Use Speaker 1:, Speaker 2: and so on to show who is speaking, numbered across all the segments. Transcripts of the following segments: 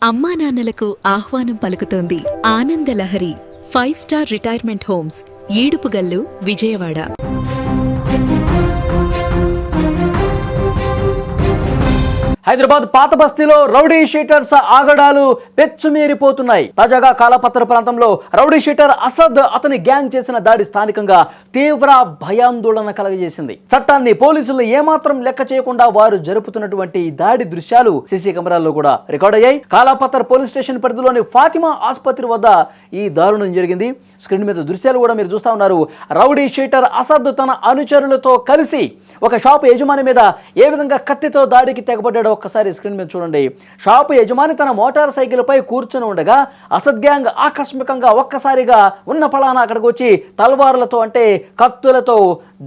Speaker 1: అమ్మా నాన్నలకు ఆహ్వానం పలుకుతోంది ఆనందలహరి 5-స్టార్ రిటైర్మెంట్ హోమ్స్ ఈడుపుగల్లు విజయవాడ.
Speaker 2: హైదరాబాద్ పాత బస్తీలో రౌడీ షీటర్స్ ఆగడాలు పెచ్చుమీరిపోతున్నాయి. తాజాగా కాలాపత్ర ప్రాంతంలో రౌడీ షీటర్ అసద్ అతని గ్యాంగ్ చేసిన దాడి స్థానికంగా తీవ్ర భయాందోళన కలగజేసింది. చట్టాన్ని పోలీసులు ఏమాత్రం లెక్క చేయకుండా వారు జరుపుతున్నటువంటి దాడి దృశ్యాలు సీసీ కెమెరాల్లో కూడా రికార్డ్ అయ్యాయి. కాలాపత్ర పోలీస్ స్టేషన్ పరిధిలోని ఫాతిమా ఆసుపత్రి వద్ద ఈ దారుణం జరిగింది. స్క్రీన్ మీద దృశ్యాలు కూడా మీరు చూస్తా ఉన్నారు. రౌడీ షీటర్ అసద్ తన అనుచరులతో కలిసి ఒక షాపు యజమాని మీద ఏ విధంగా కత్తితో దాడికి తెగబడ్డాడో ఒక్కసారి స్క్రీన్ మీద చూడండి. షాపు యజమాని తన మోటార్ సైకిల్ పై కూర్చుని ఉండగా అసద్ గ్యాంగ్ ఆకస్మికంగా ఒక్కసారిగా ఉన్న పళాన అక్కడికి వచ్చి తల్వార్లతో అంటే కత్తులతో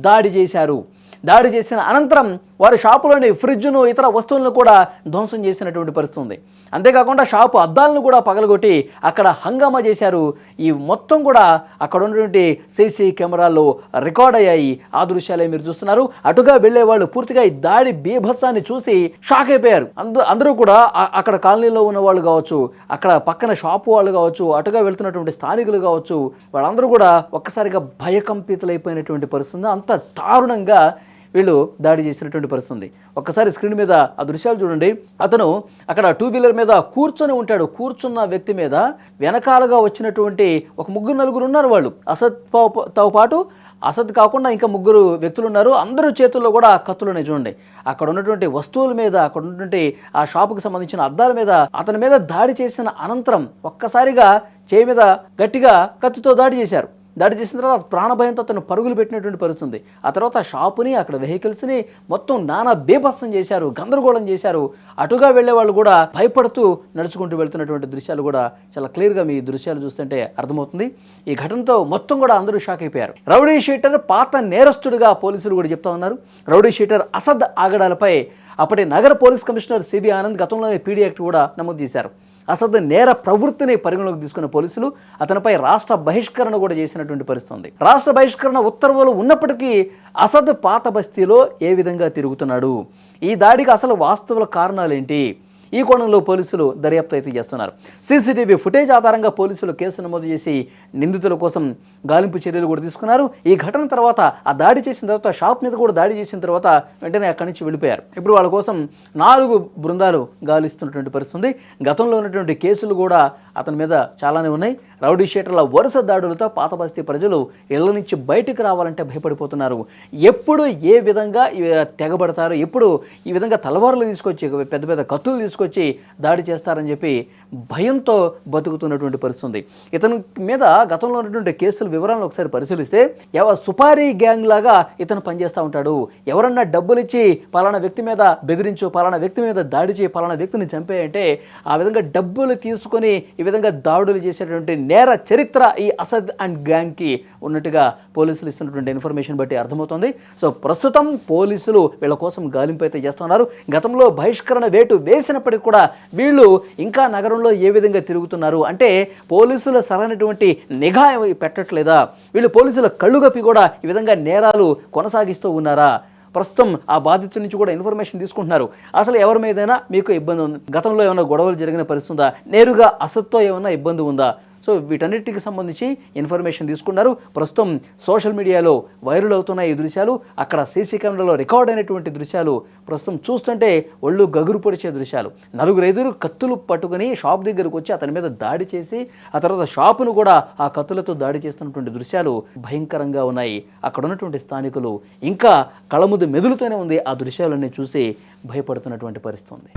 Speaker 2: దాడి చేశారు. దాడి చేసిన అనంతరం వారి షాపులోని ఫ్రిడ్జ్ను ఇతర వస్తువులను కూడా ధ్వంసం చేసినటువంటి పరిస్థితి ఉంది. అంతేకాకుండా షాపు అద్దాలను కూడా పగలగొట్టి అక్కడ హంగామా చేశారు. ఈ మొత్తం కూడా అక్కడ ఉన్నటువంటి సీసీ కెమెరాల్లో రికార్డ్ అయ్యాయి. ఆ దృశ్యాలే మీరు చూస్తున్నారు. అటుగా వెళ్లే వాళ్ళు పూర్తిగా ఈ దాడి బీభత్సాన్ని చూసి షాక్ అయిపోయారు. అందరూ కూడా అక్కడ కాలనీలో ఉన్న వాళ్ళు కావచ్చు, అక్కడ పక్కన షాపు వాళ్ళు కావచ్చు, అటుగా వెళ్తున్నటువంటి స్థానికులు కావచ్చు, వాళ్ళందరూ కూడా ఒక్కసారిగా భయకంపితులైపోయినటువంటి పరిస్థితి. అంత దారుణంగా వీళ్ళు దాడి చేసినటువంటి పరిస్థితి. ఒక్కసారి స్క్రీన్ మీద ఆ దృశ్యాలు చూడండి. అతను అక్కడ 2-వీలర్ మీద కూర్చొని ఉంటాడు. కూర్చున్న వ్యక్తి మీద వెనకాలగా వచ్చినటువంటి ఒక 3-4 ఉన్నారు. వాళ్ళు అసద్తో పాటు అసద్ కాకుండా ఇంకా 3 వ్యక్తులు ఉన్నారు. అందరూ చేతుల్లో కూడా కత్తులున్నాయి. చూడండి, అక్కడ ఉన్నటువంటి వస్తువుల మీద, అక్కడ ఉన్నటువంటి ఆ షాపుకి సంబంధించిన అద్దాల మీద అతని మీద దాడి చేసిన అనంతరం ఒక్కసారిగా చేయి మీద గట్టిగా కత్తితో దాడి చేశారు. దాడి చేసిన తర్వాత ప్రాణభయంతో అతను పరుగులు పెట్టినటువంటి పరిస్థితుంది. ఆ తర్వాత షాపుని, అక్కడ వెహికల్స్ని మొత్తం నానా బీభత్సం చేశారు, గందరగోళం చేశారు. అటుగా వెళ్లే వాళ్ళు కూడా భయపడుతూ నడుచుకుంటూ వెళ్తున్నటువంటి దృశ్యాలు కూడా చాలా క్లియర్గా మీ దృశ్యాలు చూస్తుంటే అర్థమవుతుంది. ఈ ఘటనతో మొత్తం కూడా అందరూ షాక్ అయిపోయారు. రౌడీ షీటర్ పాత నేరస్తుడిగా పోలీసులు కూడా చెప్తా ఉన్నారు. రౌడీ షీటర్ అసద్ ఆగడాలపై అప్పటి నగర పోలీస్ కమిషనర్ సిబి ఆనంద్ గతంలోనే పీడీ యాక్ట్ కూడా నమోదు చేశారు. అసద్ నేర ప్రవృత్తిని పరిగణలోకి తీసుకున్న పోలీసులు అతనిపై రాష్ట్ర బహిష్కరణ కూడా చేసినటువంటి పరిస్థితి ఉంది. రాష్ట్ర బహిష్కరణ ఉత్తర్వులు ఉన్నప్పటికీ అసద్ పాత బస్తీలో ఏ విధంగా తిరుగుతున్నాడు, ఈ దాడికి అసలు వాస్తవ కారణాలేంటి, ఈ కోణంలో పోలీసులు దర్యాప్తు అయితే చేస్తున్నారు. సీసీటీవీ ఫుటేజ్ ఆధారంగా పోలీసులు కేసు నమోదు చేసి నిందితుల కోసం గాలింపు చర్యలు కూడా తీసుకున్నారు. ఈ ఘటన తర్వాత ఆ దాడి చేసిన తర్వాత షాప్ మీద కూడా దాడి చేసిన తర్వాత వెంటనే అక్కడి నుంచి వెళ్ళిపోయారు. ఇప్పుడు వాళ్ళ కోసం 4 బృందాలు గాలిస్తున్నటువంటి పరిస్థితి. గతంలో ఉన్నటువంటి కేసులు కూడా అతని మీద చాలానే ఉన్నాయి. రౌడీ షీటర్ల వరుస దాడులతో పాత బస్తీ ప్రజలు ఇళ్ల నుంచి బయటికి రావాలంటే భయపడిపోతున్నారు. ఎప్పుడు ఏ విధంగా తెగబడతారు, ఎప్పుడు ఈ విధంగా తలవారులు తీసుకొచ్చి పెద్ద పెద్ద కత్తులు తీసుకొచ్చి దాడి చేస్తారని చెప్పి భయంతో బతుకుతున్నటువంటి పరిస్థితి. ఇతని మీద గతంలో ఉన్నటువంటి కేసుల వివరాలను ఒకసారి పరిశీలిస్తే సుపారీ గ్యాంగ్ లాగా ఇతను పనిచేస్తూ ఉంటాడు. ఎవరన్నా డబ్బులు ఇచ్చి పలానా వ్యక్తి మీద బెదిరించు, పలానా వ్యక్తి మీద దాడి చేయి, పలానా వ్యక్తిని చంపేయంటే ఆ విధంగా డబ్బులు తీసుకొని ఈ విధంగా దాడులు చేసేటువంటి నేర చరిత్ర ఈ అసద్ అండ్ గ్యాంగ్కి ఉన్నట్టుగా పోలీసులు ఇస్తున్నటువంటి ఇన్ఫర్మేషన్ బట్టి అర్థమవుతుంది. సో ప్రస్తుతం పోలీసులు వీళ్ళ కోసం గాలింపు అయితే చేస్తున్నారు. గతంలో బహిష్కరణ వేటు వేసినప్పటికీ కూడా వీళ్ళు ఇంకా నగరంలో ఏ విధంగా తిరుగుతున్నారు అంటే పోలీసులు సరైనటువంటి నిఘా పెట్టట్లేదా, వీళ్ళు పోలీసుల కళ్ళుగప్పి కూడా ఈ విధంగా నేరాలు కొనసాగిస్తూ ఉన్నారా, ప్రస్తుతం ఆ బాధితుల నుంచి కూడా ఇన్ఫర్మేషన్ తీసుకుంటున్నారు. అసలు ఎవరి మీదైనా మీకు ఇబ్బంది ఉంది, గతంలో ఏమైనా గొడవలు జరిగిన పరిస్థితి ఉందా, నేరుగా అసత్తో ఏమైనా ఇబ్బంది ఉందా, సో వీటన్నిటికి సంబంధించి ఇన్ఫర్మేషన్ తీసుకున్నారు. ప్రస్తుతం సోషల్ మీడియాలో వైరల్ అవుతున్న ఈ దృశ్యాలు, అక్కడ సీసీ కెమెరాలో రికార్డ్ అయినటువంటి దృశ్యాలు ప్రస్తుతం చూస్తుంటే ఒళ్ళు గగురు పొడిచే దృశ్యాలు. 4 కత్తులు పట్టుకుని షాప్ దగ్గరకు వచ్చి అతని మీద దాడి చేసి ఆ తర్వాత షాపును కూడా ఆ కత్తులతో దాడి చేస్తున్నటువంటి దృశ్యాలు భయంకరంగా ఉన్నాయి. అక్కడ ఉన్నటువంటి స్థానికులు ఇంకా కళ్ళముద్దు మెదులుతూనే ఉంది. ఆ దృశ్యాలన్నీ చూసి భయపడుతున్నటువంటి పరిస్థితి ఉంది.